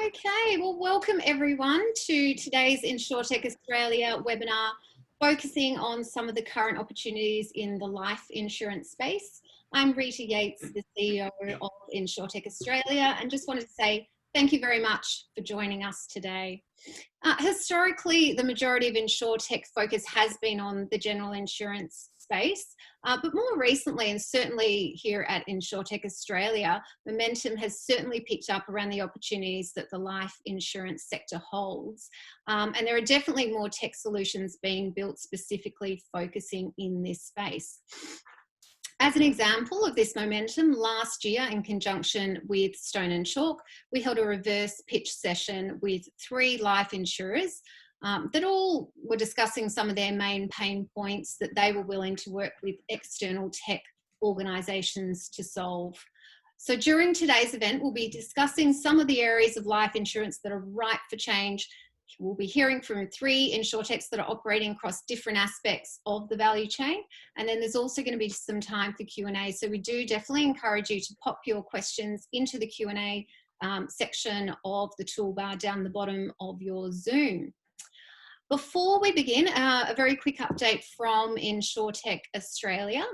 Okay, well, welcome everyone to today's InsurTech Australia webinar, focusing on some of the current opportunities in the life insurance space. I'm Rita Yates, the CEO of InsurTech Australia, and just wanted to say thank you very much for joining us today. Historically, the majority of InsurTech focus has been on the general insurance space, but more recently, and certainly here at InsurTech Australia, momentum has certainly picked up around the opportunities that the life insurance sector holds. And there are definitely more tech solutions being built specifically focusing in this space. As an example of this momentum, last year in conjunction with Stone & Chalk, we held a reverse pitch session with 3 life insurers that all were discussing some of their main pain points that they were willing to work with external tech organisations to solve. So during today's event, we'll be discussing some of the areas of life insurance that are ripe for change. We'll be hearing from 3 InsurTechs that are operating across different aspects of the value chain. And then there's also going to be some time for Q&A. So we do definitely encourage you to pop your questions into the Q&A section of the toolbar down the bottom of your Zoom. Before we begin, a very quick update from InsurTech Australia.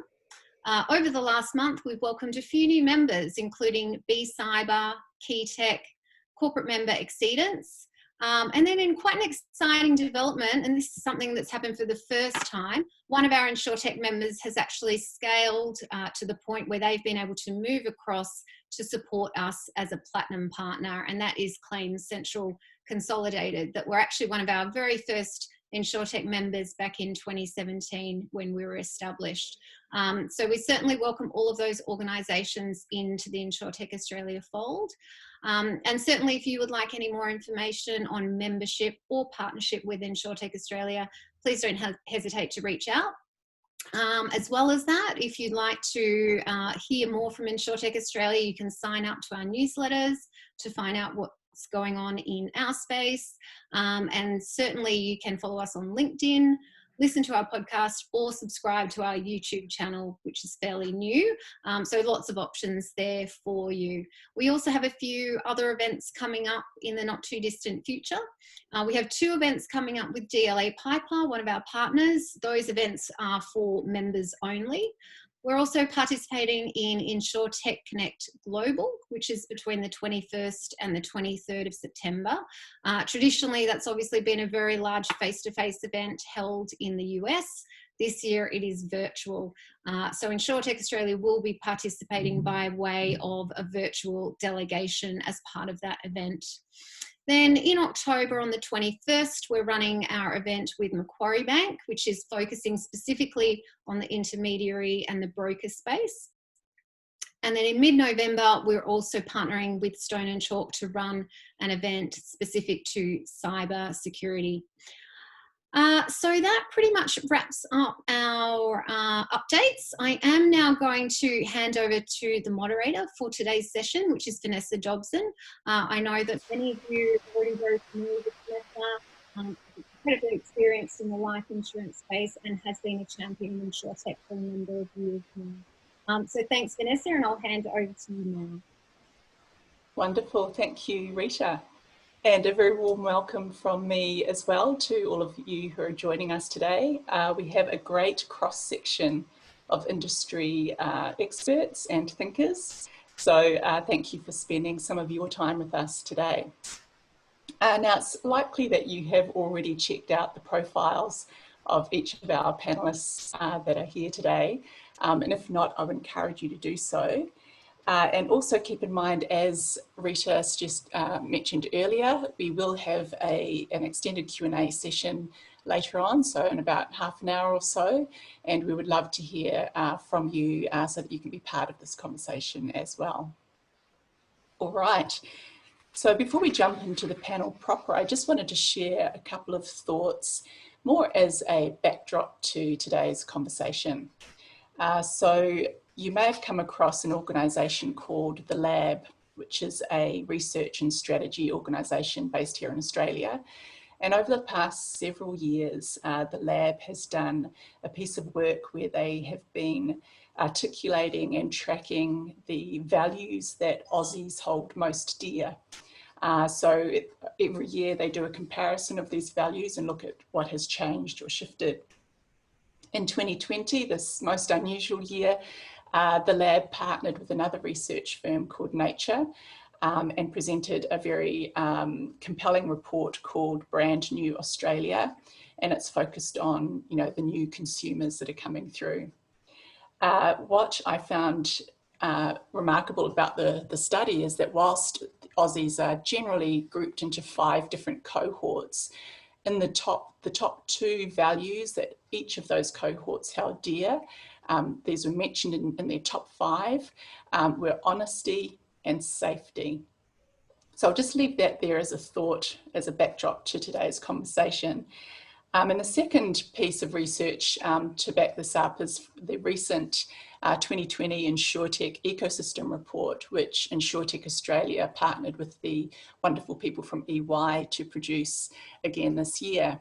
Over the last month, we've welcomed a few new members, including B Cyber, KeyTech, corporate member Exceedance. And then in quite an exciting development, and this is something that's happened for the first time, one of our InsurTech members has actually scaled to the point where they've been able to move across to support us as a platinum partner, and that is Claims Central Consolidated, that were actually one of our very first InsurTech members back in 2017 when we were established. So we certainly welcome all of those organisations into the InsurTech Australia fold. And certainly if you would like any more information on membership or partnership with InsurTech Australia, please don't hesitate to reach out. As well as that, if you'd like to hear more from InsurTech Australia, you can sign up to our newsletters to find out what's going on in our space. And certainly you can follow us on LinkedIn, listen to our podcast, or subscribe to our YouTube channel, which is fairly new. So lots of options there for you. We also have a few other events coming up in the not too distant future. We have 2 events coming up with DLA Piper, one of our partners. Those events are for members only. We're also participating in InsurTech Connect Global, which is between the 21st and the 23rd of September. Traditionally, that's obviously been a very large face-to-face event held in the US. This year, it is virtual. So InsurTech Australia will be participating by way of a virtual delegation as part of that event. Then in October on the 21st, we're running our event with Macquarie Bank, which is focusing specifically on the intermediary and the broker space. And then in mid-November, we're also partnering with Stone & Chalk to run an event specific to cyber security. So that pretty much wraps up our updates. I am now going to hand over to the moderator for today's session, which is Vanessa Dobson. I know that many of you are already very familiar with Vanessa, incredibly experienced in the life insurance space and has been a champion in InsurTech for a number of years now. So thanks, Vanessa, and I'll hand it over to you now. Wonderful, thank you, Rita. And a very warm welcome from me as well to all of you who are joining us today. We have a great cross-section of industry experts and thinkers. So thank you for spending some of your time with us today. Now it's likely that you have already checked out the profiles of each of our panelists that are here today. And if not, I would encourage you to do so. And also keep in mind, as Rita just mentioned earlier, we will have an extended Q&A session later on, so in about half an hour or so, and we would love to hear from you so that you can be part of this conversation as well. All right, so before we jump into the panel proper, I just wanted to share a couple of thoughts more as a backdrop to today's conversation. So you may have come across an organisation called The Lab, which is a research and strategy organisation based here in Australia. And over the past several years, The Lab has done a piece of work where they have been articulating and tracking the values that Aussies hold most dear. Every year they do a comparison of these values and look at what has changed or shifted. In 2020, this most unusual year, the lab partnered with another research firm called Nature and presented a very compelling report called Brand New Australia, and it's focused on, you know, the new consumers that are coming through. What I found remarkable about the study is that whilst Aussies are generally grouped into 5 different cohorts, in the top 2 values that each of those cohorts held dear, these were mentioned in their top 5, were honesty and safety. So I'll just leave that there as a thought, as a backdrop to today's conversation. And the second piece of research to back this up is the recent 2020 InsurTech Ecosystem Report, which InsurTech Australia partnered with the wonderful people from EY to produce again this year.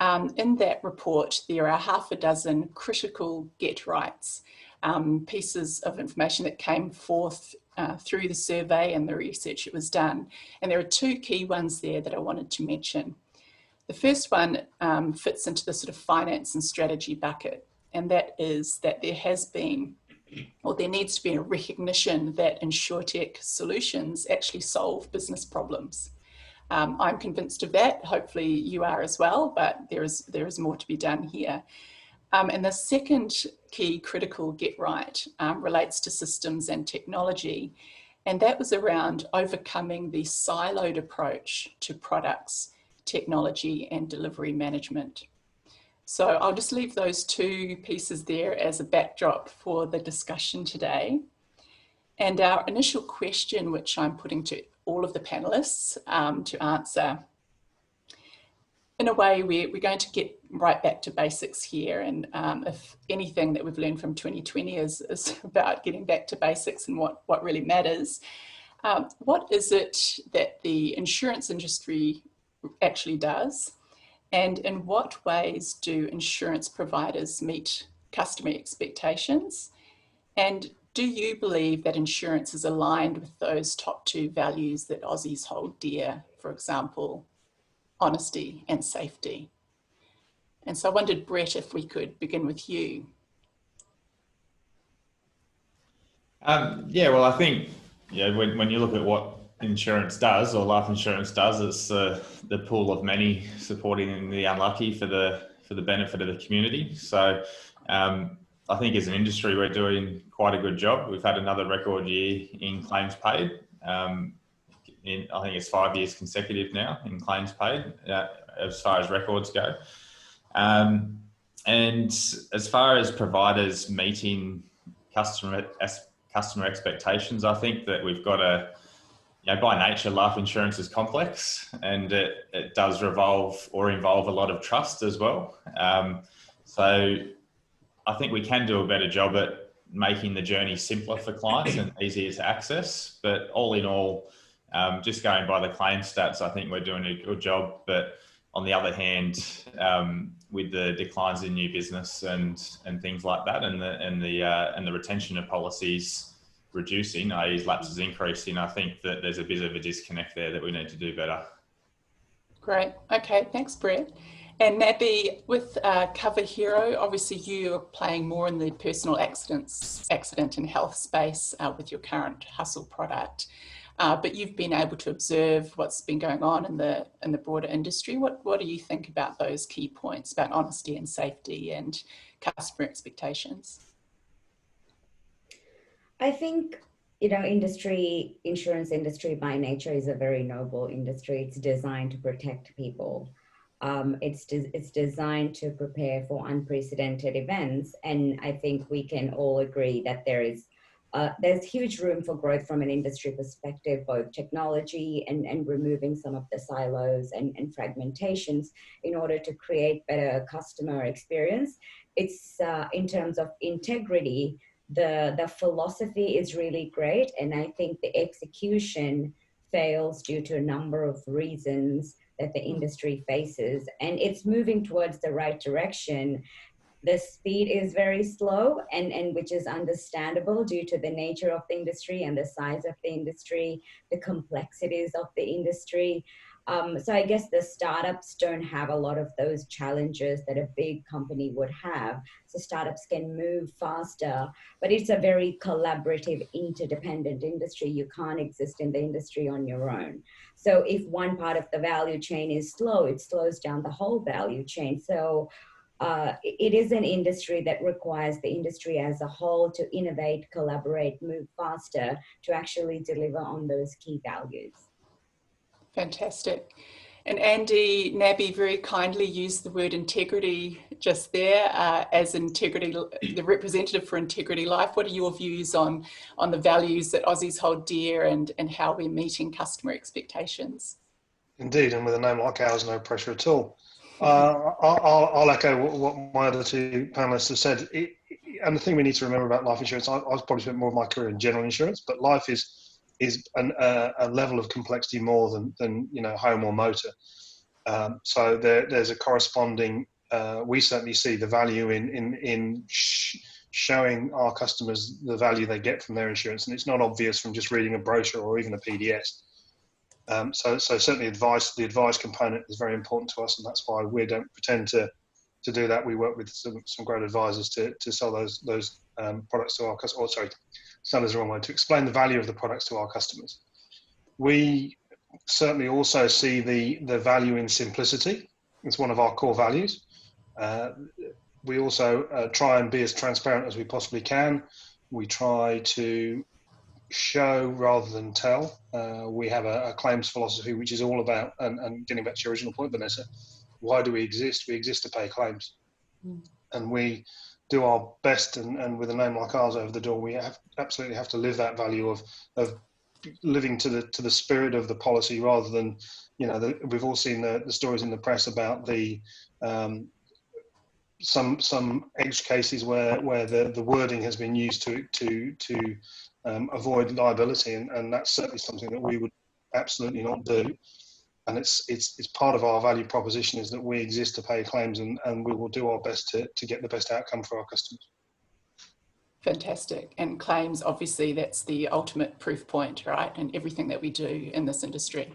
In that report, there are half a dozen critical get rights, pieces of information that came forth through the survey and the research that was done. And there are 2 key ones there that I wanted to mention. The first one fits into the sort of finance and strategy bucket, and that is that there has been, or there needs to be, a recognition that InsurTech solutions actually solve business problems. I'm convinced of that. Hopefully you are as well, but there is more to be done here. And the second key critical get right relates to systems and technology, and that was around overcoming the siloed approach to products, technology and delivery management. So I'll just leave those 2 pieces there as a backdrop for the discussion today. And our initial question, which I'm putting to all of the panelists to answer, in a way we're going to get right back to basics here, and if anything that we've learned from 2020 is about getting back to basics and what really matters. What is it that the insurance industry actually does, and in what ways do insurance providers meet customer expectations, and do you believe that insurance is aligned with those top 2 values that Aussies hold dear, for example, honesty and safety? And so I wondered, Brett, if we could begin with you. Yeah, well, I think, yeah, when you look at what insurance does, or life insurance does, it's the pool of many supporting the unlucky for the benefit of the community. So I think as an industry we're doing quite a good job. We've had another record year in claims paid. I think it's 5 years consecutive now in claims paid as far as records go. And as far as providers meeting customer expectations, I think that we've got by nature, life insurance is complex, and it does involve a lot of trust as well. So I think we can do a better job at making the journey simpler for clients and easier to access. But all in all, just going by the claim stats, I think we're doing a good job. But on the other hand, with the declines in new business and things like that, and the retention of policies reducing, i.e. lapses increasing, I think that there's a bit of a disconnect there that we need to do better. Great. Okay, thanks, Brett. And Naby, with Coverhero, obviously you're playing more in the personal accident and health space with your current Hustle product. But you've been able to observe what's been going on in the broader industry. What do you think about those key points about honesty and safety and customer expectations? I think, insurance industry by nature is a very noble industry. It's designed to protect people. It's designed to prepare for unprecedented events. And I think we can all agree that there's huge room for growth from an industry perspective, both technology and removing some of the silos and fragmentations in order to create better customer experience. It's in terms of integrity, the philosophy is really great. And I think the execution fails due to a number of reasons that the industry faces. And it's moving towards the right direction. the speed is very slow, and which is understandable due to the nature of the industry and the size of the industry, the complexities of the industry. So I guess the startups don't have a lot of those challenges that a big company would have. So startups can move faster, but it's a very collaborative, interdependent industry. You can't exist in the industry on your own. So if one part of the value chain is slow, it slows down the whole value chain. So it is an industry that requires the industry as a whole to innovate, collaborate, move faster to actually deliver on those key values. Fantastic. And Andy, Naby very kindly used the word integrity just there as integrity, the representative for Integrity Life. What are your views on the values that Aussies hold dear and how we're meeting customer expectations? Indeed, and with a name like ours, no pressure at all. I'll echo what my other two panelists have said. And the thing we need to remember about life insurance, I've probably spent more of my career in general insurance, but life is a level of complexity more than home or motor. So there's a corresponding. We certainly see the value in showing our customers the value they get from their insurance, and it's not obvious from just reading a brochure or even a PDS. So certainly the advice component is very important to us, and that's why we don't pretend to do that. We work with some great advisors to sell those products to our customers. Sell is the wrong word, to explain the value of the products to our customers. We certainly also see the value in simplicity. It's one of our core values. We also try and be as transparent as we possibly can. We try to show rather than tell. We have a claims philosophy which is all about, and getting back to your original point, Vanessa, why do we exist? We exist to pay claims. And we do our best, and with a name like ours over the door, we absolutely have to live that value of living to the spirit of the policy, rather than, we've all seen the stories in the press about the some edge cases where the wording has been used to avoid liability, and that's certainly something that we would absolutely not do. And it's part of our value proposition is that we exist to pay claims, and we will do our best to get the best outcome for our customers. Fantastic. And claims, obviously, that's the ultimate proof point, right? And everything that we do in this industry.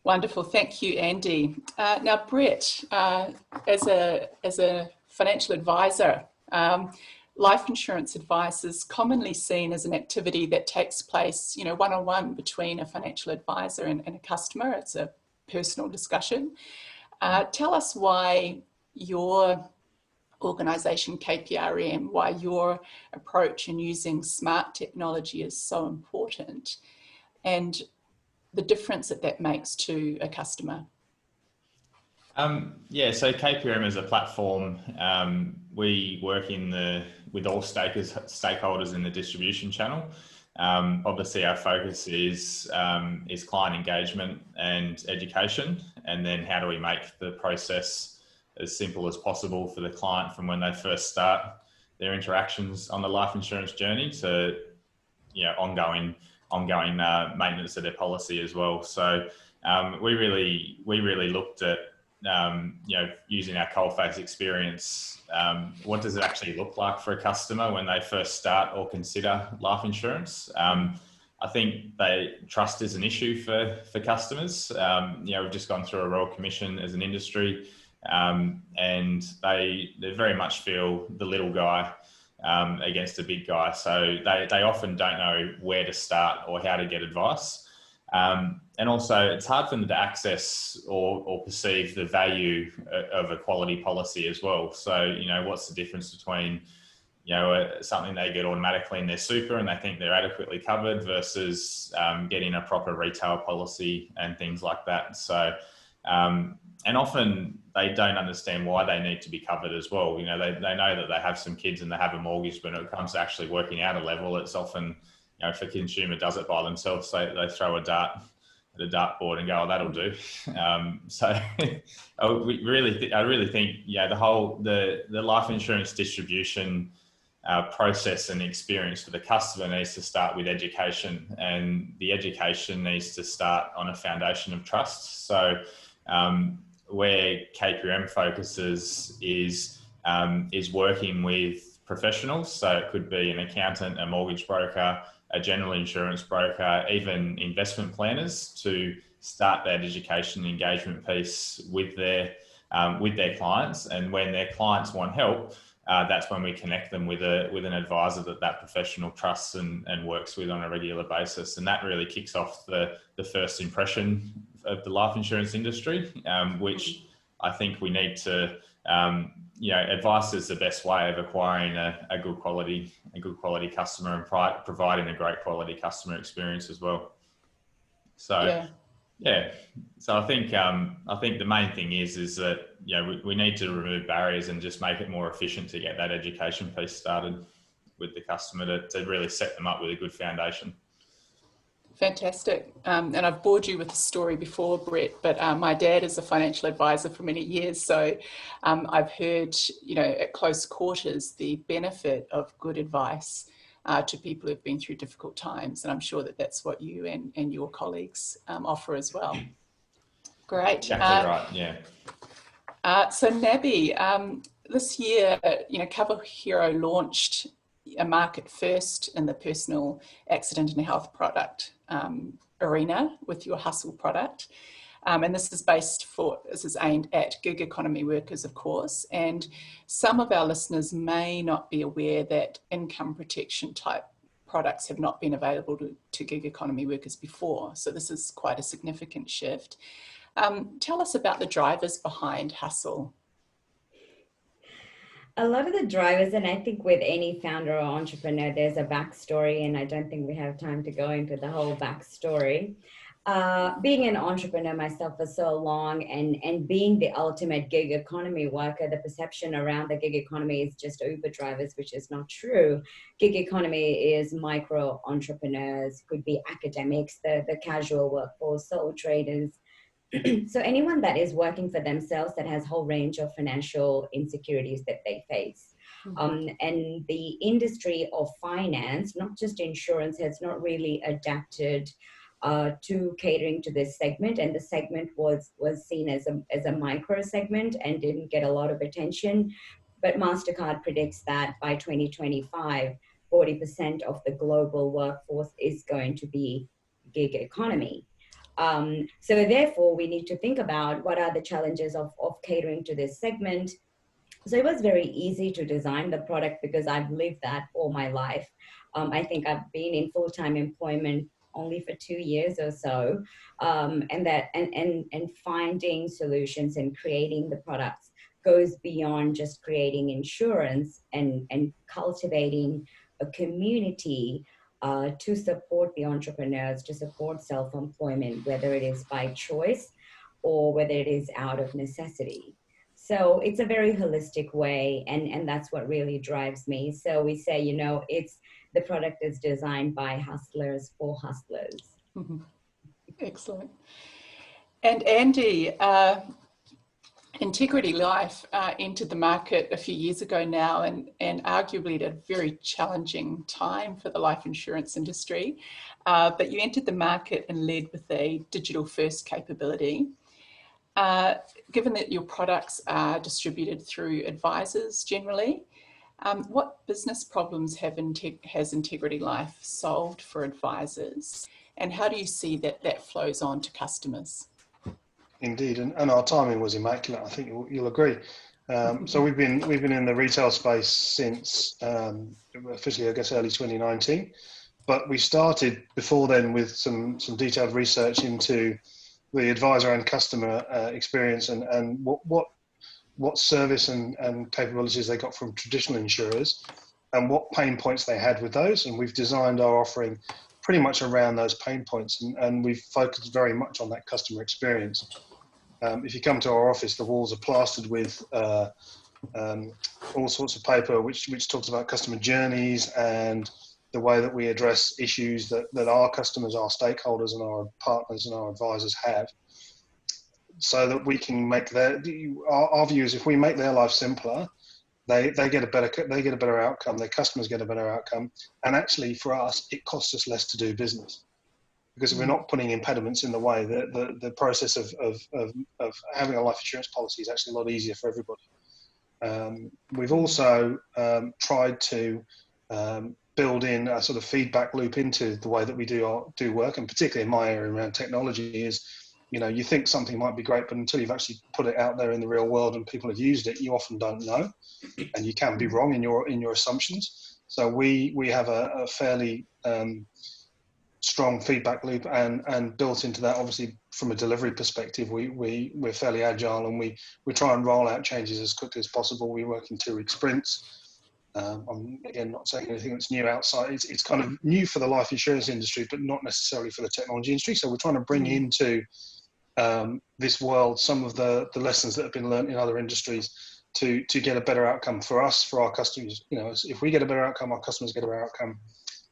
Wonderful. Thank you, Andy. Now, Brett, as a financial advisor, life insurance advice is commonly seen as an activity that takes place, one-on-one between a financial advisor and a customer. It's a personal discussion. Tell us why your organisation, KPRM, why your approach in using smart technology is so important, and the difference that makes to a customer. So KPRM is a platform. We work with all stakeholders in the distribution channel. Obviously, our focus is client engagement and education, and then how do we make the process as simple as possible for the client from when they first start their interactions on the life insurance journey to ongoing maintenance of their policy as well. So we really looked at using our coalface experience. What does it actually look like for a customer when they first start or consider life insurance? I think trust is an issue for customers. We've just gone through a Royal Commission as an industry, and they very much feel the little guy against the big guy. So they often don't know where to start or how to get advice. And also it's hard for them to access or perceive the value of a quality policy as well. So, what's the difference between, something they get automatically in their super and they think they're adequately covered versus getting a proper retail policy and things like that. So, and often they don't understand why they need to be covered as well. They know that they have some kids and they have a mortgage, but when it comes to actually working out a level, it's often, if a consumer does it by themselves, they throw a dart at a dartboard and go, "Oh, that'll do." So I really think, the life insurance distribution process and experience for the customer needs to start with education, and the education needs to start on a foundation of trust. So where KPRM focuses is is working with professionals. So it could be an accountant, a mortgage broker, a general insurance broker, even investment planners, to start that education and engagement piece with their clients. And when their clients want help, that's when we connect them with an advisor that professional trusts and works with on a regular basis. And that really kicks off the first impression of the life insurance industry, which I think we need to, advice is the best way of acquiring a good quality customer and providing a great quality customer experience as well. So yeah. So I think the main thing is that we need to remove barriers and just make it more efficient to get that education piece started with the customer to really set them up with a good foundation. Fantastic. And I've bored you with the story before, Brett, but my dad is a financial advisor for many years. So I've heard, at close quarters, the benefit of good advice to people who've been through difficult times. And I'm sure that that's what you and your colleagues offer as well. Great. Exactly right, yeah. So Naby, this year, Coverhero launched a market first in the personal accident and health product arena with your Hustle product. And this is aimed at gig economy workers, of course. And some of our listeners may not be aware that income protection type products have not been available to gig economy workers before. So this is quite a significant shift. Tell us about the drivers behind Hustle. A lot of the drivers, and I think with any founder or entrepreneur, there's a backstory, and I don't think we have time to go into the whole backstory. Being an entrepreneur myself for so long and being the ultimate gig economy worker, the perception around the gig economy is just Uber drivers, which is not true. Gig economy is micro entrepreneurs, could be academics, the casual workforce, sole traders. So anyone that is working for themselves that has a whole range of financial insecurities that they face. And the industry of finance, not just insurance, has not really adapted to catering to this segment, and the segment was seen as a micro segment and didn't get a lot of attention. But MasterCard predicts that by 2025, 40% of the global workforce is going to be gig economy. So therefore, we need to think about what are the challenges of catering to this segment. So it was very easy to design the product because I've lived that all my life. I think I've been in full-time employment only for 2 years or so, and finding solutions and creating the products goes beyond just creating insurance and cultivating a community to support the entrepreneurs, to support self-employment, whether it is by choice or whether it is out of necessity. So it's a very holistic way, and that's what really drives me. So we say, the product is designed by hustlers for hustlers. Mm-hmm. Excellent. And Andy, Integrity Life entered the market a few years ago now, and arguably at a very challenging time for the life insurance industry. But you entered the market and led with a digital first capability. Given that your products are distributed through advisors generally, what business problems has Integrity Life solved for advisors, and how do you see that flows on to customers? Indeed, and our timing was immaculate. I think you'll agree. So we've been in the retail space since officially, I guess, early 2019. But we started before then with some detailed research into the advisor and customer experience and what service and capabilities they got from traditional insurers and what pain points they had with those. And we've designed our offering pretty much around those pain points, and we've focused very much on that customer experience. If you come to our office, the walls are plastered with all sorts of paper which talks about customer journeys and the way that we address issues that our customers, our stakeholders and our partners and our advisors have, so that we can make our view is if we make their life simpler, they get a better outcome, their customers get a better outcome, and actually for us it costs us less to do business. Because we're not putting impediments in the way, the process of having a life insurance policy is actually a lot easier for everybody. We've also tried to build in a sort of feedback loop into the way that we do work, and particularly in my area around technology is, you know, you think something might be great, but until you've actually put it out there in the real world and people have used it, you often don't know, and you can be wrong in your assumptions. So we have a fairly strong feedback loop, and built into that, obviously from a delivery perspective, we're fairly agile, and we try and roll out changes as quickly as possible. We work in 2-week sprints. I'm again not saying anything that's new outside. It's kind of new for the life insurance industry, but not necessarily for the technology industry. So we're trying to bring into this world some of the lessons that have been learned in other industries to get a better outcome for us, for our customers. You know, if we get a better outcome, our customers get a better outcome,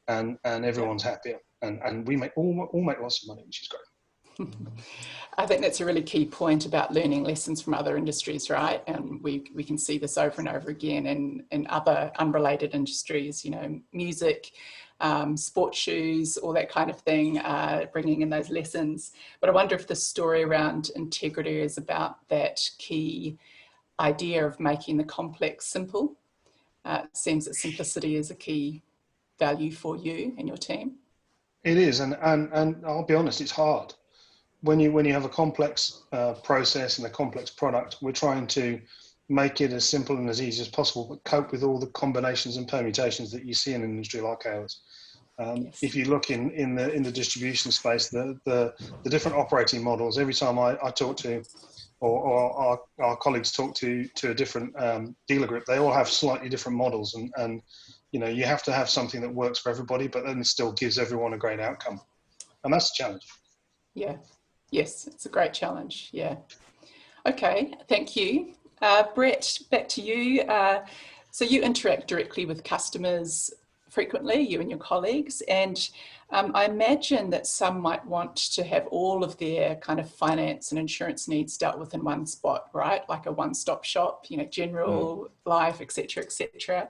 and everyone's happier, and we all make lots of money, which is great. I think that's a really key point about learning lessons from other industries, right? And we can see this over and over again in other unrelated industries, you know, music, sports shoes, all that kind of thing, bringing in those lessons. But I wonder if the story around integrity is about that key idea of making the complex simple. It seems that simplicity is a key value for you and your team. It is, and I'll be honest, it's hard. When you have a complex process and a complex product, we're trying to make it as simple and as easy as possible, but cope with all the combinations and permutations that you see in an industry like ours. Yes. If you look in the distribution space, the different operating models, every time I talk to, or our colleagues talk to a different dealer group, they all have slightly different models, and you know, you have to have something that works for everybody, but then it still gives everyone a great outcome, and that's the challenge. Yeah. Yes, it's a great challenge. Yeah. Okay, thank you. Brett, back to you. So you interact directly with customers frequently, you and your colleagues, and I imagine that some might want to have all of their kind of finance and insurance needs dealt with in one spot, right? Like a one-stop shop, you know, general, life, etc., etc.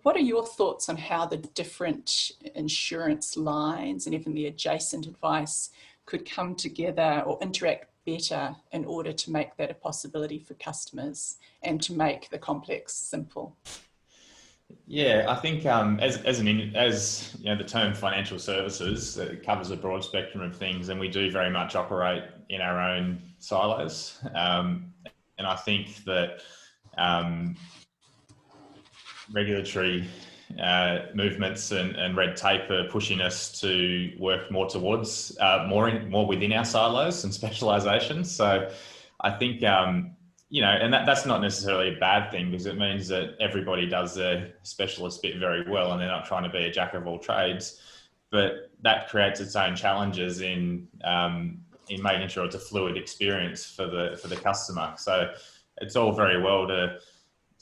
What are your thoughts on how the different insurance lines and even the adjacent advice could come together or interact better in order to make that a possibility for customers and to make the complex simple? Yeah, I think as you know, the term financial services, it covers a broad spectrum of things, and we do very much operate in our own silos. And I think that regulatory movements and red tape are pushing us to work more towards more within our silos and specializations. So I think you know, and that's not necessarily a bad thing, because it means that everybody does their specialist bit very well, and they're not trying to be a jack of all trades. But that creates its own challenges in making sure it's a fluid experience for the customer. So it's all very well to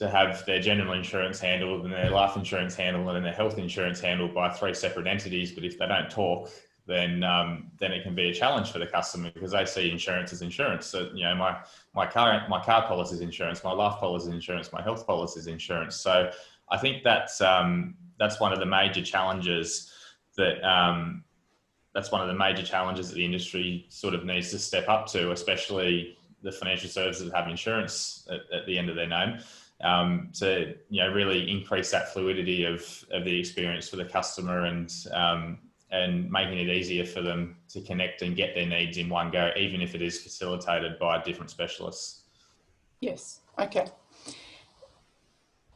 have their general insurance handled and their life insurance handled and their health insurance handled by 3 separate entities, but if they don't talk, then it can be a challenge for the customer, because they see insurance as insurance. So, you know, my car policy is insurance, my life policy is insurance, my health policy is insurance. So I think that's one of the major challenges that the industry sort of needs to step up to, especially the financial services that have insurance at the end of their name. To, you know, really increase that fluidity of the experience for the customer, and making it easier for them to connect and get their needs in one go, even if it is facilitated by different specialists. Yes. Okay.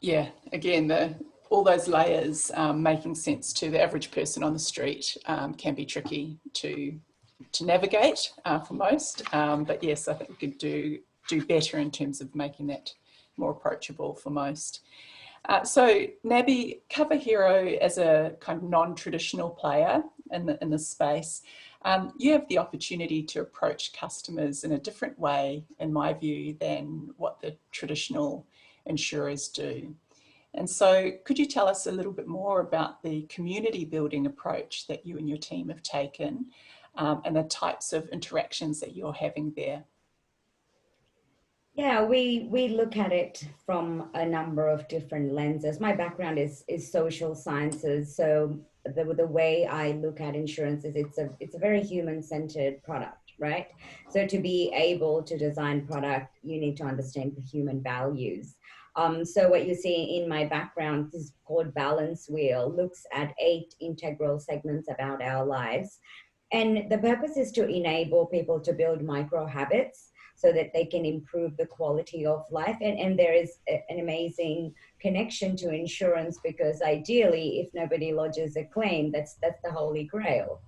Yeah. Again, all those layers making sense to the average person on the street can be tricky to navigate for most. But yes, I think we could do better in terms of making that more approachable for most. So Naby, Coverhero as a kind of non-traditional player in this space, you have the opportunity to approach customers in a different way, in my view, than what the traditional insurers do. And so could you tell us a little bit more about the community building approach that you and your team have taken, and the types of interactions that you're having there? Yeah, we look at it from a number of different lenses. My background is social sciences, so the way I look at insurance is it's a very human-centered product. right? So to be able to design product, you need to understand the human values. So what you see in my background is called Balance Wheel, looks at 8 integral segments about our lives. And the purpose is to enable people to build micro habits so that they can improve the quality of life. And there is an amazing connection to insurance, because ideally, if nobody lodges a claim, that's the holy grail.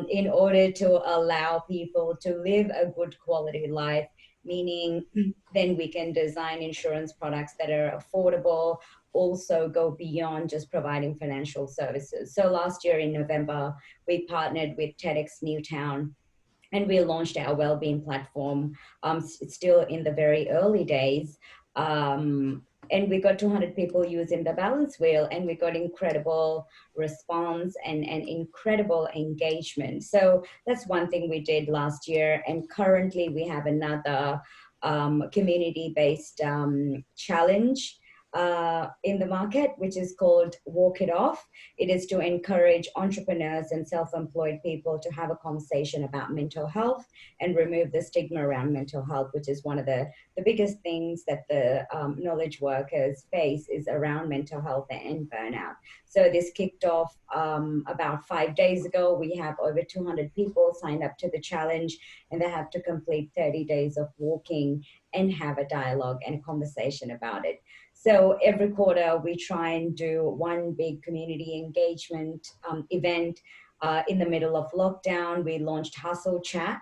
In order to allow people to live a good quality life, meaning then we can design insurance products that are affordable, also go beyond just providing financial services. So last year in November, we partnered with TEDx Newtown, and we launched our wellbeing platform. It's still in the very early days. And we got 200 people using the Balance Wheel, and we got incredible response and incredible engagement. So that's one thing we did last year. And currently we have another community-based challenge in the market, which is called Walk It Off. It is to encourage entrepreneurs and self-employed people to have a conversation about mental health and remove the stigma around mental health, which is one of the biggest things that the knowledge workers face, is around mental health and burnout. So this kicked off about 5 days ago. We have over 200 people signed up to the challenge, and they have to complete 30 days of walking and have a dialogue and a conversation about it. So every quarter we try and do one big community engagement event. In the middle of lockdown, we launched Hustle Chat.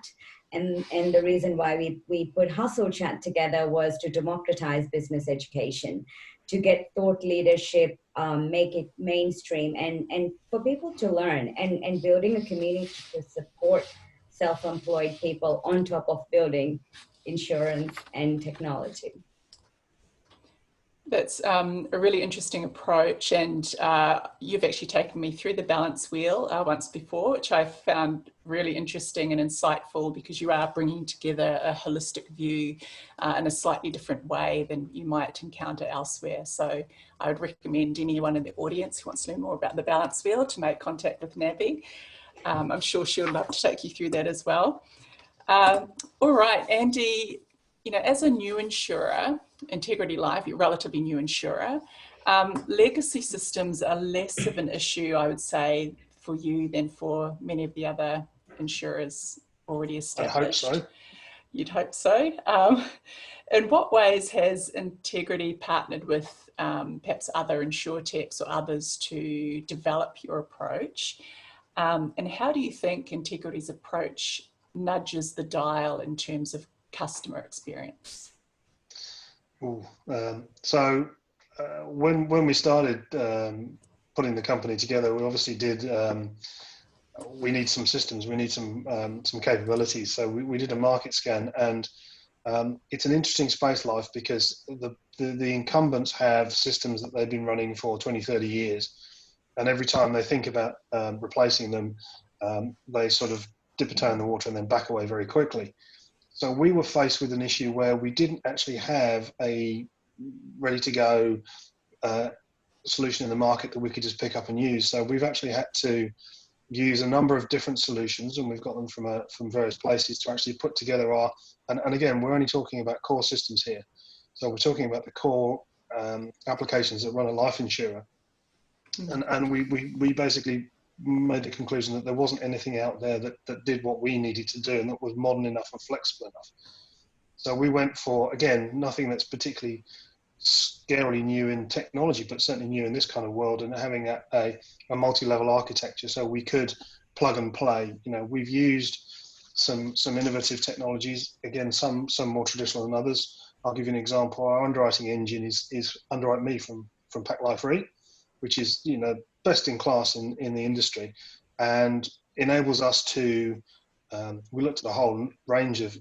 And the reason why we put Hustle Chat together was to democratize business education, to get thought leadership, make it mainstream, and for people to learn, and building a community to support self-employed people on top of building insurance and technology. That's a really interesting approach, and you've actually taken me through the Balance Wheel once before, which I found really interesting and insightful, because you are bringing together a holistic view in a slightly different way than you might encounter elsewhere. So I would recommend anyone in the audience who wants to learn more about the Balance Wheel to make contact with Naby. I'm sure she'll love to take you through that as well. All right, Andy, you know, as a new insurer, Integrity Life, you're a relatively new insurer, legacy systems are less of an issue, I would say, for you than for many of the other insurers already established. I hope so. You'd hope so. In what ways has Integrity partnered with perhaps other InsurTechs or others to develop your approach? And how do you think Integrity's approach nudges the dial in terms of customer experience? So when we started putting the company together, we obviously did. We need some systems. We need some capabilities. So we did a market scan, and it's an interesting space, Life, because the incumbents have systems that they've been running for 20, 30 years, and every time they think about replacing them, they sort of dip a toe in the water and then back away very quickly. So we were faced with an issue where we didn't actually have a ready-to-go solution in the market that we could just pick up and use. So we've actually had to use a number of different solutions, and we've got them from various places to actually put together our, and again, we're only talking about core systems here. So we're talking about the core applications that run a life insurer. And we basically made the conclusion that there wasn't anything out there that did what we needed to do and that was modern enough and flexible enough. So we went for, again, nothing that's particularly scarily new in technology, but certainly new in this kind of world, and having a multi-level architecture so we could plug and play. You know, we've used some innovative technologies, again, some more traditional than others. I'll give you an example. Our underwriting engine is Underwrite Me from Pack Life Wright, which is, you know, best in class in the industry, and enables us to, we looked at a whole range of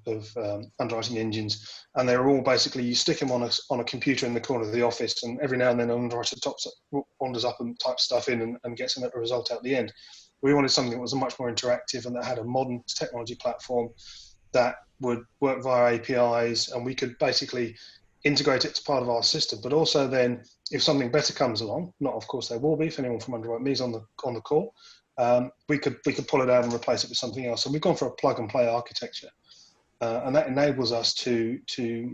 underwriting engines, and they're all basically, you stick them on a computer in the corner of the office, and every now and then an underwriter wanders up and types stuff in and gets a result out at the end. We wanted something that was much more interactive and that had a modern technology platform that would work via APIs, and we could basically integrate it as part of our system. But also then, if something better comes along, not of course there will be, if anyone from Underwrite Me is on the call, we could pull it out and replace it with something else. And we've gone for a plug and play architecture. And that enables us to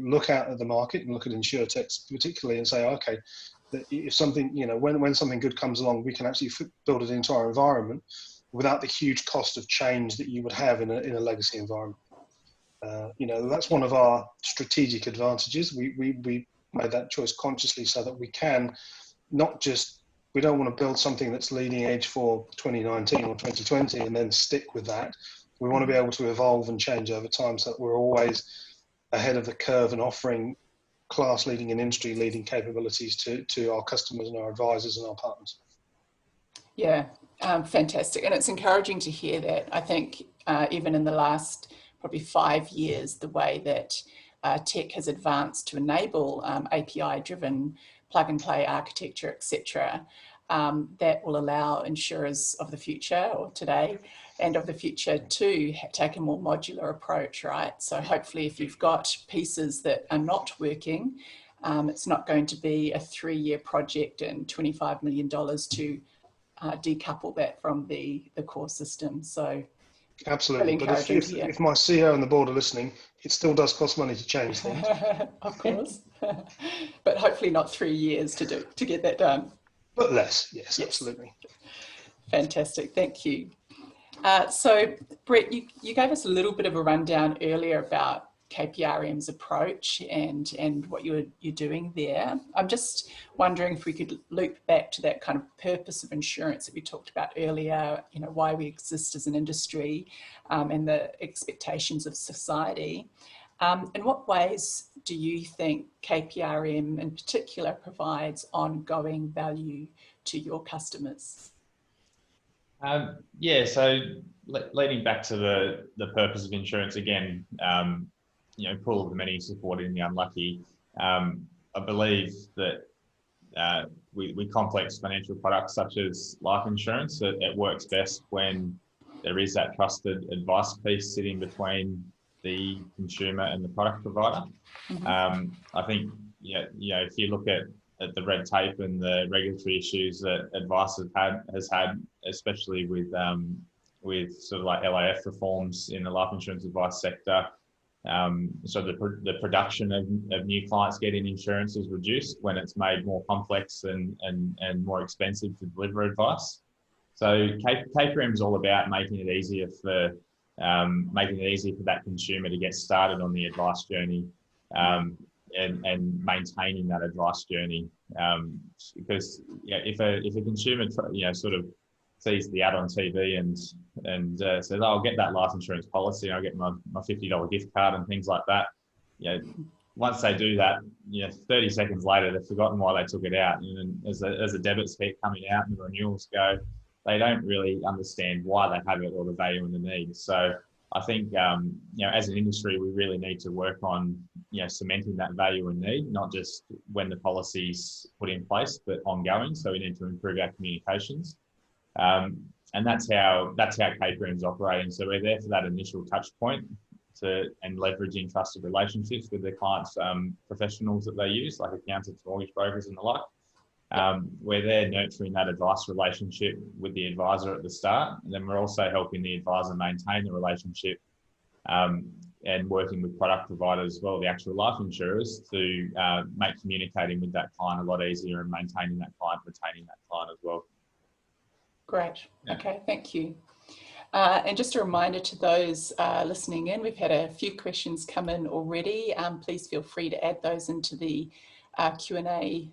look out at the market and look at InsurTechs particularly and say, okay, that if something, when something good comes along, we can actually build it into our environment without the huge cost of change that you would have in a legacy environment. That's one of our strategic advantages. We made that choice consciously so that we can we don't want to build something that's leading edge for 2019 or 2020 and then stick with that. We want to be able to evolve and change over time so that we're always ahead of the curve and offering class-leading and industry-leading capabilities to our customers and our advisors and our partners. Yeah, fantastic. And it's encouraging to hear that. I think even in the last probably 5 years, the way that tech has advanced to enable API-driven plug-and-play architecture, etc., that will allow insurers of the future or today and of the future to take a more modular approach, right? So hopefully if you've got pieces that are not working, it's not going to be a 3-year project and $25 million to decouple that from the core system. So absolutely, really but if my CEO and the board are listening, it still does cost money to change things. Of course, but hopefully not 3 years to get that done. But less, yes. Absolutely. Fantastic, thank you. So Brett, you gave us a little bit of a rundown earlier about KPRM's approach and what you're doing there. I'm just wondering if we could loop back to that kind of purpose of insurance that we talked about earlier, why we exist as an industry and the expectations of society. In what ways do you think KPRM in particular provides ongoing value to your customers? So leading back to the purpose of insurance again, pool of the many supporting the unlucky. I believe that with complex financial products such as life insurance, it works best when there is that trusted advice piece sitting between the consumer and the product provider. Mm-hmm. I think if you look at the red tape and the regulatory issues that advice has had, especially with sort of like LAF reforms in the life insurance advice sector. So the production of new clients getting insurance is reduced when it's made more complex and more expensive to deliver advice. So KPRM is all about making it easier for that consumer to get started on the advice journey. And maintaining that advice journey, because if a consumer sort of sees the ad on TV and says, "Oh, I'll get that life insurance policy, I'll get my $50 gift card and things like that," once they do that, 30 seconds later they've forgotten why they took it out, and as the debits keep coming out and the renewals go, they don't really understand why they have it or the value and the need. So I think, as an industry, we really need to work on, cementing that value and need, not just when the policy's put in place, but ongoing. So we need to improve our communications. And that's how KPRM's operating. So we're there for that initial touch point and leveraging trusted relationships with their clients, professionals that they use, like accountants, mortgage brokers and the like. We're there nurturing that advice relationship with the advisor at the start, and then we're also helping the advisor maintain the relationship and working with product providers as well, the actual life insurers, to make communicating with that client a lot easier and maintaining that client, retaining that client as well. Great. Yeah. Okay, thank you. And just a reminder to those listening in, we've had a few questions come in already. Please feel free to add those into the Q&A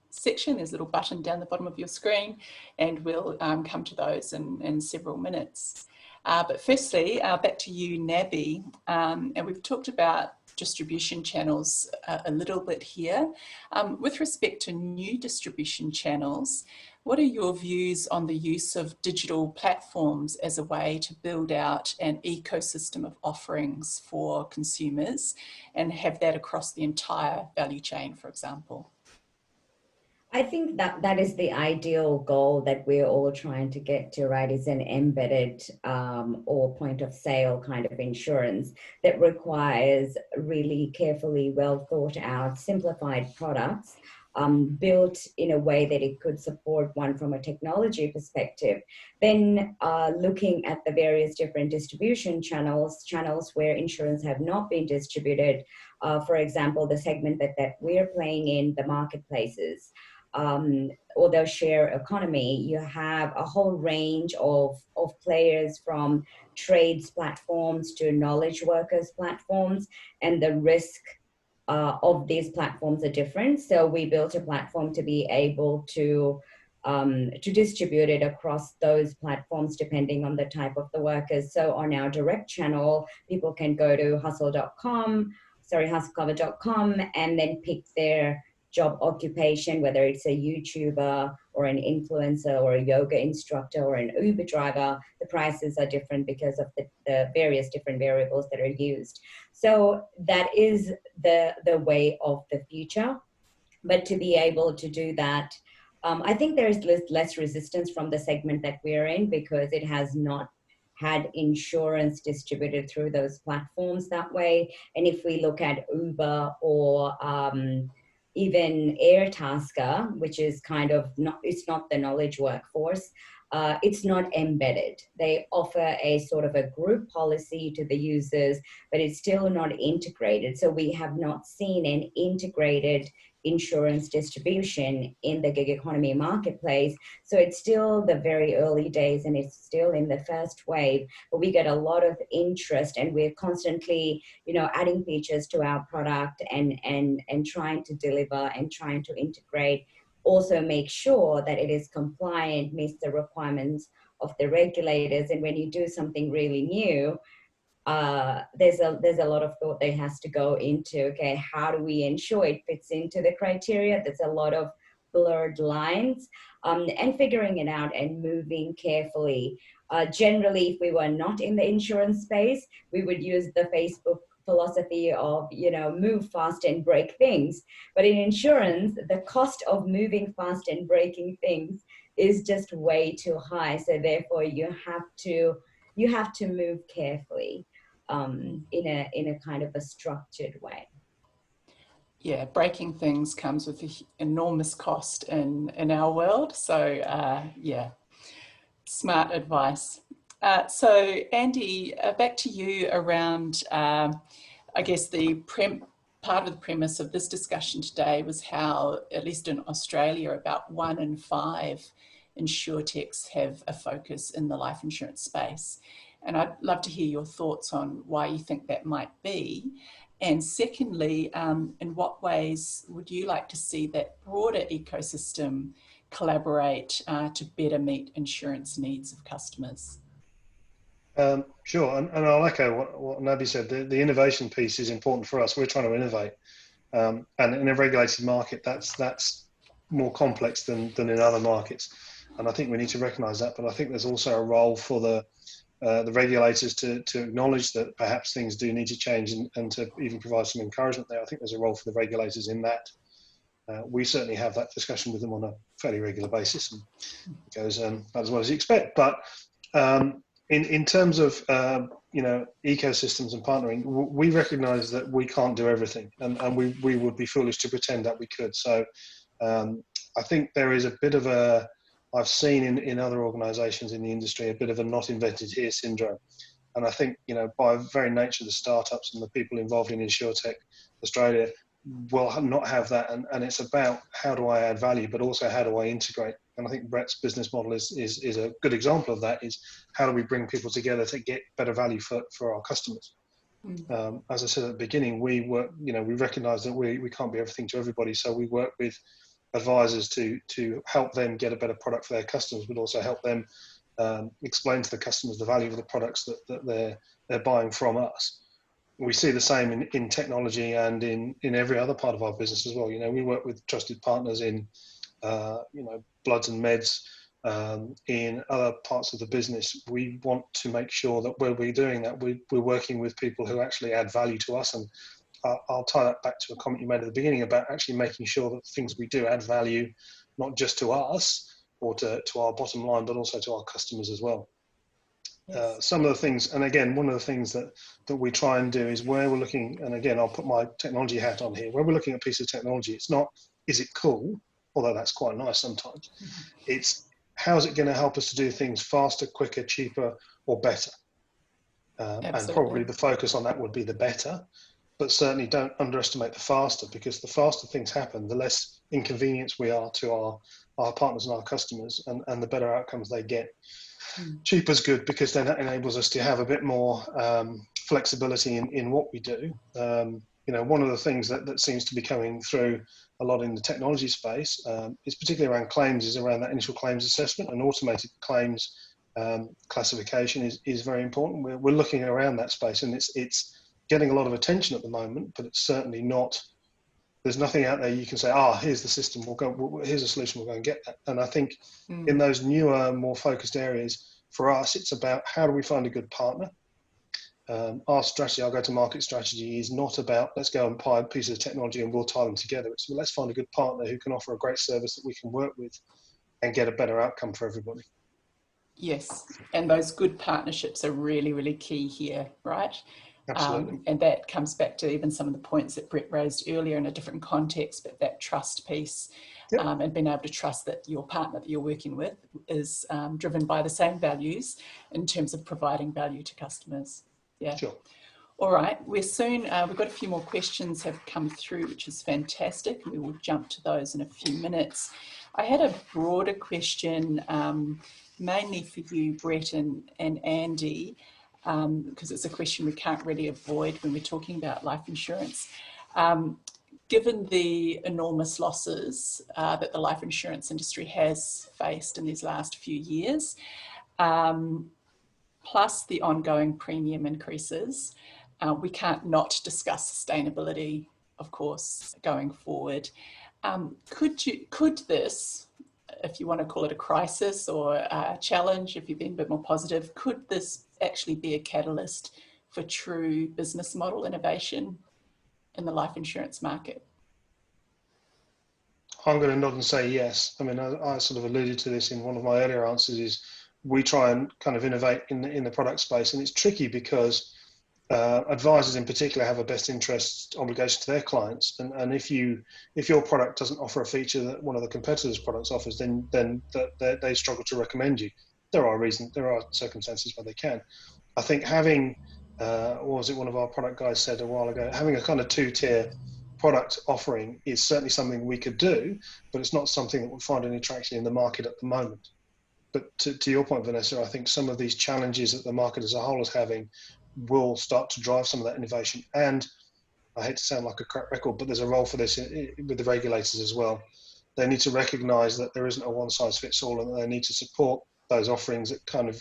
section. There's a little button down the bottom of your screen, and we'll come to those in several minutes. But firstly, back to you, Naby, and we've talked about distribution channels a little bit here. With respect to new distribution channels, what are your views on the use of digital platforms as a way to build out an ecosystem of offerings for consumers and have that across the entire value chain, for example? I think that is the ideal goal that we're all trying to get to, right? Is an embedded or point of sale kind of insurance that requires really carefully well thought out, simplified products built in a way that it could support one from a technology perspective. Then looking at the various different distribution channels where insurance have not been distributed, for example, the segment that we're playing in, the marketplaces, or the share economy, you have a whole range of players, from trades platforms to knowledge workers platforms, and the risk of these platforms are different. So we built a platform to be able to distribute it across those platforms depending on the type of the workers. So on our direct channel, people can go to hustlecover.com, and then pick their job occupation, whether it's a YouTuber or an influencer or a yoga instructor or an Uber driver. The prices are different because of the various different variables that are used. So that is the way of the future. But to be able to do that, I think there is less resistance from the segment that we're in, because it has not had insurance distributed through those platforms that way. And if we look at Uber or even Airtasker, which is kind of not, it's not the knowledge workforce, it's not embedded. They offer a sort of a group policy to the users, but it's still not integrated. So we have not seen an integrated insurance distribution in the gig economy marketplace. So it's still the very early days, and it's still in the first wave, but we get a lot of interest, and we're constantly, adding features to our product and trying to deliver and trying to integrate, also make sure that it is compliant, meets the requirements of the regulators. And when you do something really new, there's a lot of thought that has to go into, okay, how do we ensure it fits into the criteria? There's a lot of blurred lines, and figuring it out and moving carefully. Generally, if we were not in the insurance space, we would use the Facebook philosophy of, move fast and break things. But in insurance, the cost of moving fast and breaking things is just way too high. So therefore, you have to move carefully, in a kind of a structured way. Yeah, breaking things comes with an enormous cost in our world. So yeah, smart advice. So Andy, back to you around, I guess part of the premise of this discussion today was how, at least in Australia, about 1 in 5 InsurTechs have a focus in the life insurance space. And I'd love to hear your thoughts on why you think that might be. And secondly, in what ways would you like to see that broader ecosystem collaborate to better meet insurance needs of customers? Sure, and I'll echo what Naby said. The innovation piece is important for us. We're trying to innovate, and in a regulated market, that's more complex than in other markets. And I think we need to recognise that. But I think there's also a role for the regulators to acknowledge that perhaps things do need to change, and to even provide some encouragement there. I think there's a role for the regulators in that. We certainly have that discussion with them on a fairly regular basis, and it goes about as well as you expect. But in terms of ecosystems and partnering, we recognise that we can't do everything, and we would be foolish to pretend that we could. So I think there is a bit of a, I've seen in other organisations in the industry, a bit of a not invented here syndrome. And I think, by very nature, the startups and the people involved in InsurTech Australia will not have that. And it's about, how do I add value, but also how do I integrate? And I think Brett's business model is a good example of that, is how do we bring people together to get better value for our customers? As I said at the beginning, we work, we recognise that we can't be everything to everybody. So we work with advisors to help them get a better product for their customers, but also help them explain to the customers the value of the products that they're buying from us. We see the same in technology and in every other part of our business as well. We work with trusted partners in bloods and meds, in other parts of the business. We want to make sure that where we're doing that, we're working with people who actually add value to us. And I'll tie that back to a comment you made at the beginning about actually making sure that things we do add value, not just to us or to our bottom line, but also to our customers as well. Yes. Some of the things, and again, one of the things that we try and do is, where we're looking, and again, I'll put my technology hat on here, where we're looking at a piece of technology, it's not is it cool? Although that's quite nice sometimes. It's how's it going to help us to do things faster, quicker, cheaper, or better? And probably the focus on that would be the better, but certainly don't underestimate the faster, because the faster things happen, the less inconvenience we are to our partners and our customers, and the better outcomes they get. Cheaper's good because then that enables us to have a bit more flexibility in what we do. You know, one of the things that seems to be coming through a lot in the technology space is particularly around claims, is around that initial claims assessment, and automated claims classification is very important. We're looking around that space, and it's getting a lot of attention at the moment, but it's certainly not, there's nothing out there you can say, here's the system, here's a solution, we'll go and get that. And I think in those newer, more focused areas, for us, it's about how do we find a good partner. Our strategy, our go-to-market strategy, is not about let's go and buy a piece of technology and we'll tie them together. It's let's find a good partner who can offer a great service that we can work with and get a better outcome for everybody. Yes, and those good partnerships are really, really key here, right? Absolutely. And that comes back to even some of the points that Brett raised earlier in a different context, but that trust piece. Yep. And being able to trust that your partner that you're working with is driven by the same values in terms of providing value to customers. Yeah. Sure. All right. We're soon, we've got a few more questions have come through, which is fantastic. We will jump to those in a few minutes. I had a broader question, mainly for you, Brett and Andy, because it's a question we can't really avoid when we're talking about life insurance. Given the enormous losses that the life insurance industry has faced in these last few years, plus the ongoing premium increases, we can't not discuss sustainability, of course, going forward. Could this, if you want to call it a crisis or a challenge, if you're being a bit more positive, could this actually be a catalyst for true business model innovation in the life insurance market? I'm going to nod and say yes. I mean, I sort of alluded to this in one of my earlier answers, is we try and kind of innovate in the product space, and it's tricky because advisors in particular have a best interest obligation to their clients, and if your product doesn't offer a feature that one of the competitors' products offers, then they struggle to recommend you. There are circumstances where they can. I think having, what was it one of our product guys said a while ago, having a kind of two-tier product offering is certainly something we could do, but it's not something that would find any traction in the market at the moment. But to your point, Vanessa, I think some of these challenges that the market as a whole is having will start to drive some of that innovation. And I hate to sound like a crack record, but there's a role for this with the regulators as well. They need to recognise that there isn't a one-size-fits-all, and they need to support those offerings that kind of,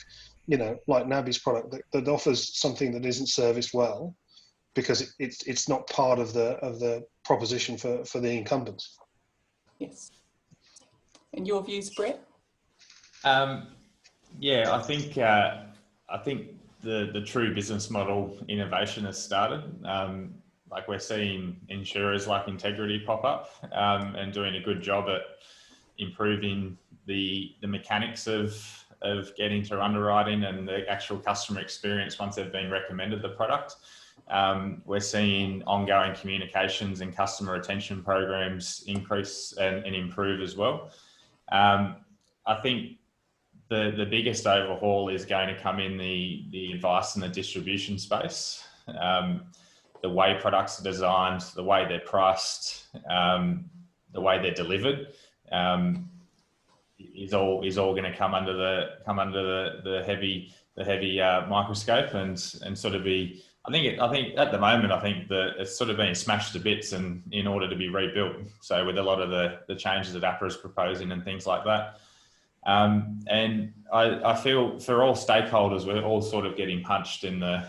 you know, like Naby's product that offers something that isn't serviced well, because it's not part of the proposition for the incumbents. Yes. And your views, Brett? Yeah, I think the true business model innovation has started. Like we're seeing insurers like Integrity pop up and doing a good job at improving the mechanics of getting through underwriting and the actual customer experience once they've been recommended the product. We're seeing ongoing communications and customer retention programs increase and improve as well. I think the biggest overhaul is going to come in the advice and the distribution space. The way products are designed, the way they're priced, the way they're delivered, is all going to come under the heavy microscope and sort of be. I think at the moment, I think that it's sort of being smashed to bits and in order to be rebuilt. So with a lot of the changes that APRA is proposing and things like that. And I feel for all stakeholders, we're all sort of getting punched in the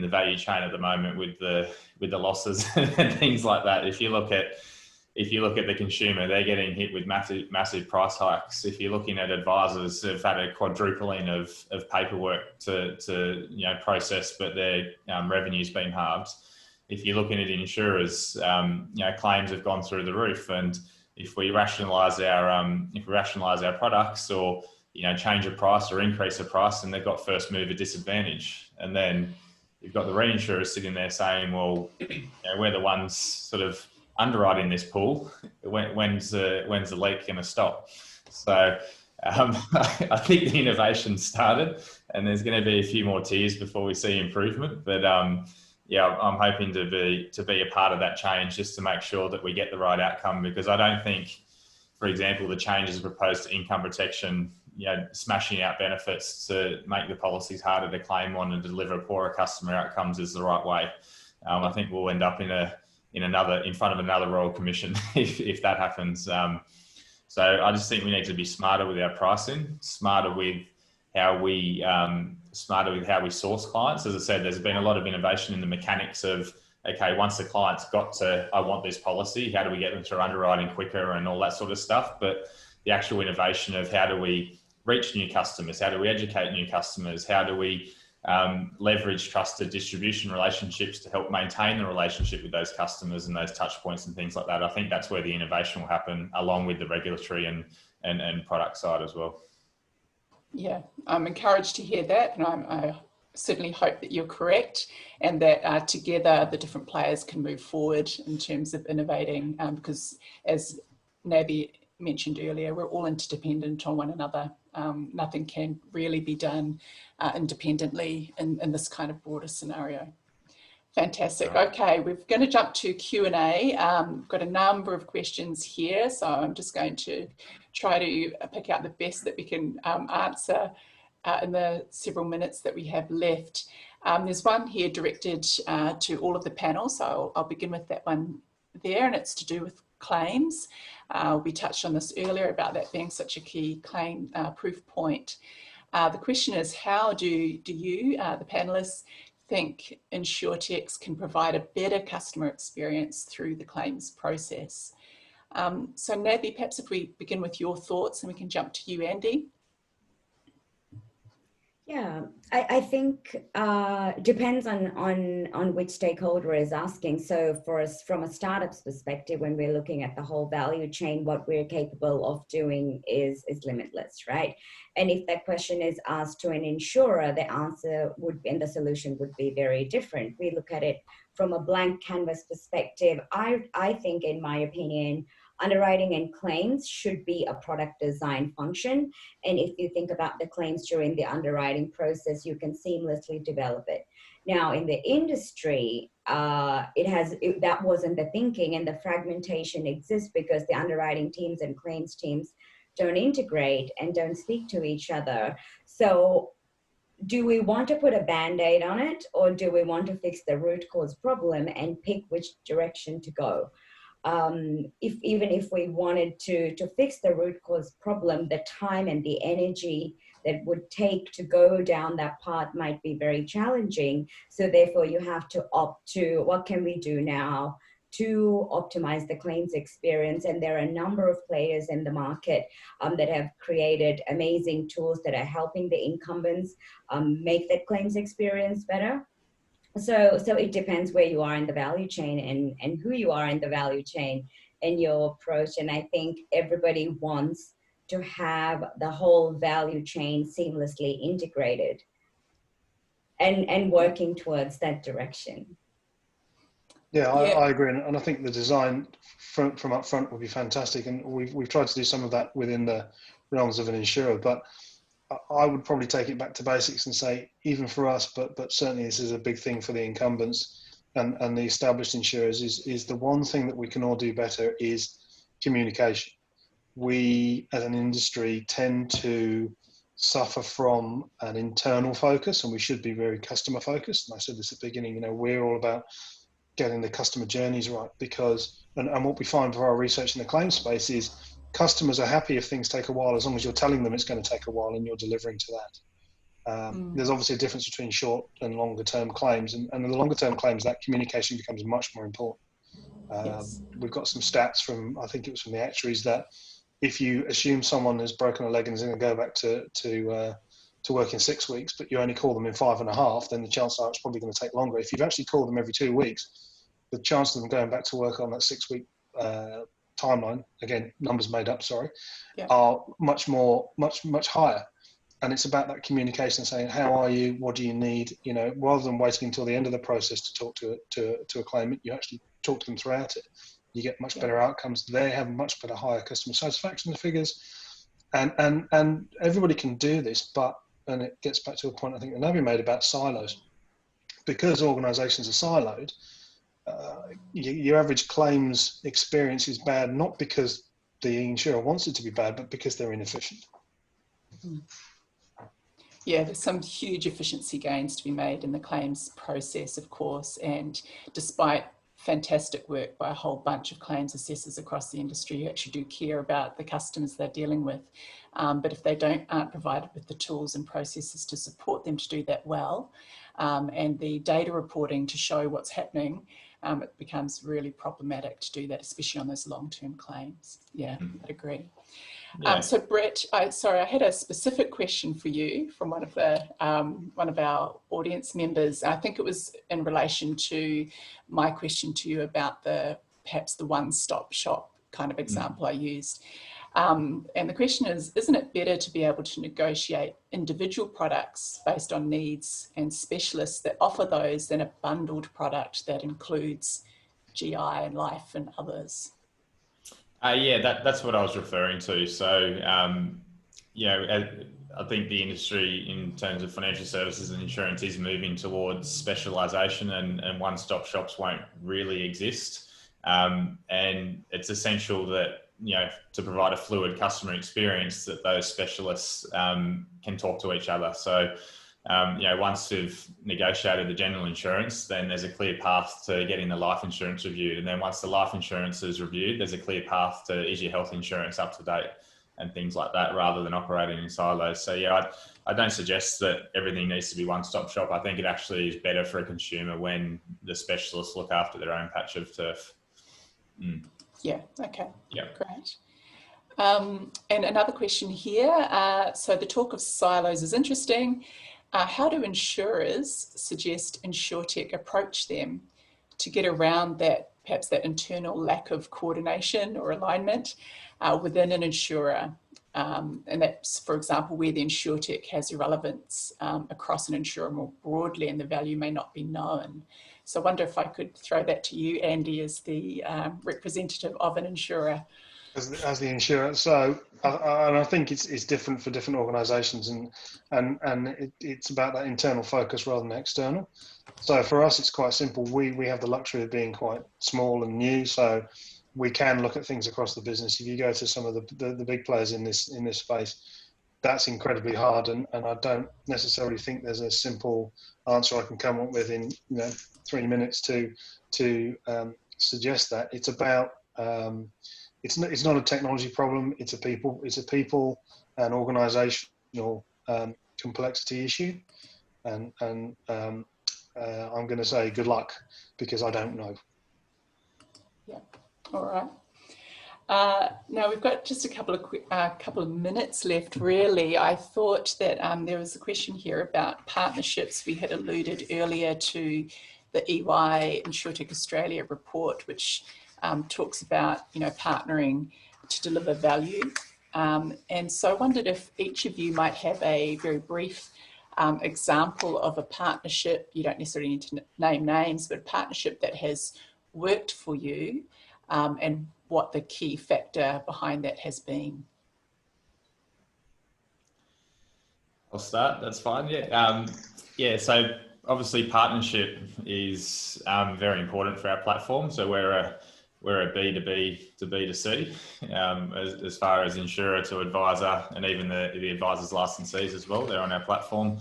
value chain at the moment with the losses and things like that. If you look at the consumer, they're getting hit with massive price hikes. If you're looking at advisors, they've had a quadrupling of paperwork to process, but their revenue's been halved. If you're looking at insurers, claims have gone through the roof, and if we rationalise our products, or change a price or increase a price, and they've got first mover disadvantage, and then you've got the reinsurers sitting there saying, well, we're the ones sort of underwriting this pool, when's the leak going to stop? So I think the innovation started, and there's going to be a few more tears before we see improvement. But yeah, I'm hoping to be a part of that change, just to make sure that we get the right outcome, because I don't think, for example, the changes proposed to income protection, smashing out benefits to make the policies harder to claim on and deliver poorer customer outcomes is the right way. I think we'll end up in front of another Royal Commission if that happens. So I just think we need to be smarter with our pricing, smarter with how we source clients. As I said, there's been a lot of innovation in the mechanics of, okay, once the client's got to, I want this policy, how do we get them through underwriting quicker and all that sort of stuff? But the actual innovation of how do we reach new customers, how do we educate new customers, how do we leverage trusted distribution relationships to help maintain the relationship with those customers and those touch points and things like that. I think that's where the innovation will happen, along with the regulatory and product side as well. Yeah, I'm encouraged to hear that, and I certainly hope that you're correct, and that together the different players can move forward in terms of innovating, because as Naby mentioned earlier, we're all interdependent on one another. Nothing can really be done independently in this kind of broader scenario. Fantastic. Okay, we're going to jump to Q&A. We've got a number of questions here, so I'm just going to try to pick out the best that we can answer in the several minutes that we have left. There's one here directed to all of the panel, so I'll begin with that one there, and it's to do with claims. We touched on this earlier about that being such a key claim proof point. The question is, how do you, the panelists, think InsurTechs can provide a better customer experience through the claims process? So Naby, perhaps if we begin with your thoughts, and we can jump to you, Andy. Yeah, I think depends on which stakeholder is asking. So for us, from a startup's perspective, when we're looking at the whole value chain, what we're capable of doing is limitless, right? And if that question is asked to an insurer, the answer would be, and the solution would be very different. We look at it from a blank canvas perspective. I think, in my opinion, underwriting and claims should be a product design function. And if you think about the claims during the underwriting process, you can seamlessly develop it. Now, in the industry, that wasn't the thinking, and the fragmentation exists because the underwriting teams and claims teams don't integrate and don't speak to each other. So do we want to put a Band-Aid on it, or do we want to fix the root cause problem and pick which direction to go? Even if we wanted to fix the root cause problem, the time and the energy that would take to go down that path might be very challenging. So therefore you have to opt to, what can we do now to optimize the claims experience? And there are a number of players in the market that have created amazing tools that are helping the incumbents make that claims experience better. So it depends where you are in the value chain and who you are in the value chain and your approach. And I think everybody wants to have the whole value chain seamlessly integrated and working towards that direction. Yeah, I agree. And I think the design from up front would be fantastic. And we've tried to do some of that within the realms of an insurer, but I would probably take it back to basics and say, even for us, but certainly this is a big thing for the incumbents and the established insurers, is the one thing that we can all do better is communication. We, as an industry, tend to suffer from an internal focus, and we should be very customer focused. And I said this at the beginning, we're all about getting the customer journeys right, because, and what we find for our research in the claims space is, customers are happy if things take a while, as long as you're telling them it's going to take a while and you're delivering to that. There's obviously a difference between short and longer term claims, and in the longer term claims, that communication becomes much more important. Yes. We've got some stats from, I think it was from the actuaries, that if you assume someone has broken a leg and is going to go back to work in 6 weeks, but you only call them in 5.5, then the chances are it's probably going to take longer. If you've actually called them every 2 weeks, the chances of them going back to work on that 6 week timeline, again, numbers made up, sorry, are much higher. And it's about that communication, saying, how are you, what do you need, rather than waiting until the end of the process to talk to a claimant, you actually talk to them throughout it. You get much better outcomes. They have much better, higher customer satisfaction figures, and everybody can do this. But and it gets back to a point I think that Naby made about silos, because organisations are siloed. Your average claims experience is bad, not because the insurer wants it to be bad, but because they're inefficient. Yeah, there's some huge efficiency gains to be made in the claims process, of course, and despite fantastic work by a whole bunch of claims assessors across the industry who actually do care about the customers they're dealing with. But if they aren't provided with the tools and processes to support them to do that well, and the data reporting to show what's happening, it becomes really problematic to do that, especially on those long-term claims. Yeah, I'd agree. Yeah. So Brett, I had a specific question for you from one of our audience members. I think it was in relation to my question to you about perhaps the one-stop shop kind of example I used. And the question is, isn't it better to be able to negotiate individual products based on needs and specialists that offer those than a bundled product that includes GI and life and others? Yeah, that's what I was referring to. So, I think the industry in terms of financial services and insurance is moving towards specialisation, and one-stop shops won't really exist. And it's essential that, to provide a fluid customer experience, that those specialists can talk to each other. So, once we've negotiated the general insurance, then there's a clear path to getting the life insurance reviewed. And then once the life insurance is reviewed, there's a clear path to, is your health insurance up to date and things like that, rather than operating in silos. So yeah, I don't suggest that everything needs to be one-stop shop. I think it actually is better for a consumer when the specialists look after their own patch of turf. Yeah, okay, yeah, great. And another question here. So the talk of silos is interesting. How do insurers suggest InsurTech approach them to get around that, perhaps that internal lack of coordination or alignment within an insurer? And that's, for example, where the InsurTech has relevance across an insurer more broadly and the value may not be known. So I wonder if I could throw that to you, Andy, as the representative of an insurer. As the insurer, so and I think it's different for different organisations, and it's about that internal focus rather than external. So for us, it's quite simple. We have the luxury of being quite small and new, so we can look at things across the business. If you go to some of the big players in this space, that's incredibly hard, and I don't necessarily think there's a simple answer I can come up with in 3 minutes to suggest that. It's about it's not a technology problem. It's a people and organisational complexity issue, and I'm going to say good luck, because I don't know. Yeah. All right. Now we've got just a couple of minutes left. Really, I thought that there was a question here about partnerships. We had alluded earlier to the EY InsurTech Australia report, which talks about partnering to deliver value, and so I wondered if each of you might have a very brief example of a partnership. You don't necessarily need to name names, but a partnership that has worked for you, and what the key factor behind that has been. I'll start. That's fine. Yeah. Yeah. So obviously, partnership is very important for our platform. So we're a B2B to B2C, as far as insurer to advisor, and even the advisors licensees as well. They're on our platform,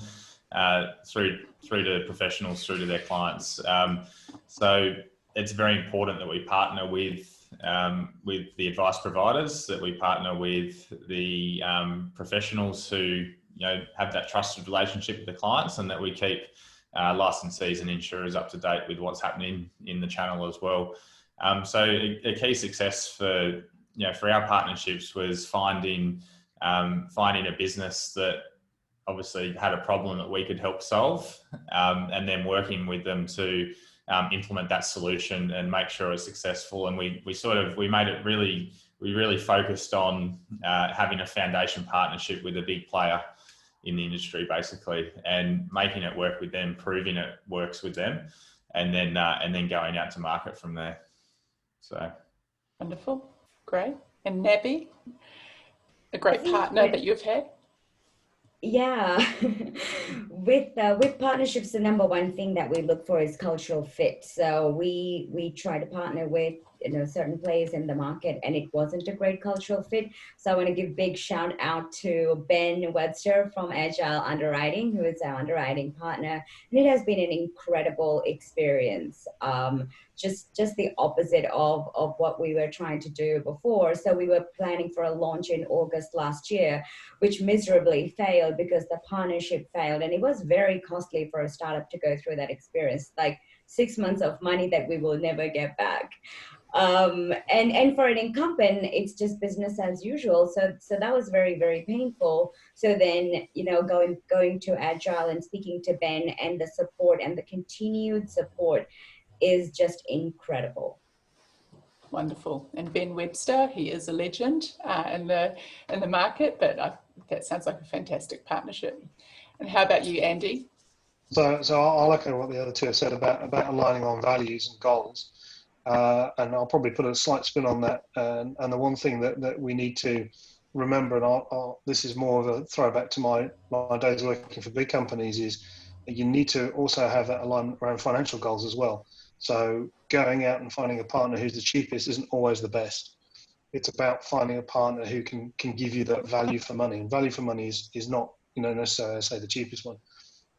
through to professionals, through to their clients. So it's very important that we partner with the advice providers, that we partner with the professionals who have that trusted relationship with the clients, and that we keep licensees and insurers up to date with what's happening in the channel as well. So a key success for our partnerships was finding a business that obviously had a problem that we could help solve, and then working with them to implement that solution and make sure it's successful. And we really focused on having a foundation partnership with a big player in the industry, basically, and making it work with them, proving it works with them, and then going out to market from there. So Wonderful, great. And Naby, a great partner that you've had? Yeah, with partnerships, the number one thing that we look for is cultural fit. So we try to partner with certain players in the market, and it wasn't a great cultural fit. So I want to give big shout out to Ben Webster from Agile Underwriting, who is our underwriting partner, and it has been an incredible experience. Just the opposite of what we were trying to do before. So we were planning for a launch in August last year, which miserably failed because the partnership failed. And it was very costly for a startup to go through that experience, like 6 months of money that we will never get back. And for an incumbent, it's just business as usual. So that was very, very painful. So then, going to Agile and speaking to Ben, and the support and the continued support is just incredible. Wonderful. And Ben Webster, he is a legend in the market, but that sounds like a fantastic partnership. And how about you, Andy? So I'll echo what the other two have said about aligning on values and goals. And I'll probably put a slight spin on that. And the one thing that we need to remember, and this is more of a throwback to my days working for big companies, is that you need to also have that alignment around financial goals as well. So going out and finding a partner who's the cheapest isn't always the best. It's about finding a partner who can give you that value for money. And value for money is not necessarily, say, the cheapest one.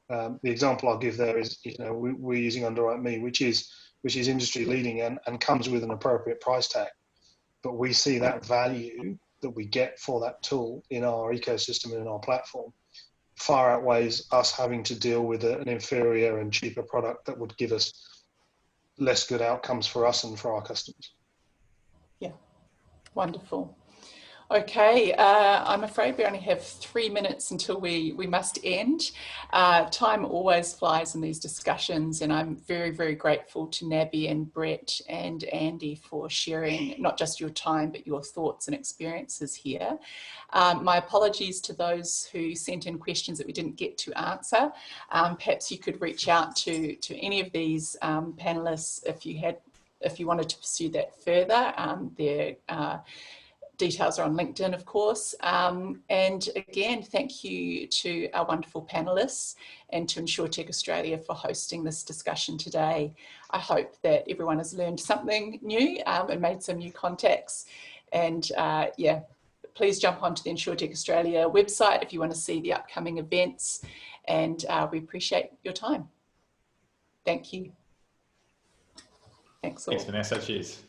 The example I'll give there is we're using Underwrite Me, which is industry leading and comes with an appropriate price tag. But we see that value that we get for that tool in our ecosystem and in our platform far outweighs us having to deal with an inferior and cheaper product that would give us less good outcomes for us and for our customers. Yeah, wonderful. Okay, I'm afraid we only have 3 minutes until we must end. Time always flies in these discussions, and I'm very, very grateful to Naby and Brett and Andy for sharing not just your time, but your thoughts and experiences here. My apologies to those who sent in questions that we didn't get to answer. Perhaps you could reach out to any of these panelists if you wanted to pursue that further. Their details are on LinkedIn, of course. And again, thank you to our wonderful panelists and to InsurTech Australia for hosting this discussion today. I hope that everyone has learned something new and made some new contacts. And yeah, please jump onto the InsurTech Australia website if you want to see the upcoming events. And we appreciate your time. Thank you. Thanks all. Thanks, Vanessa. Cheers.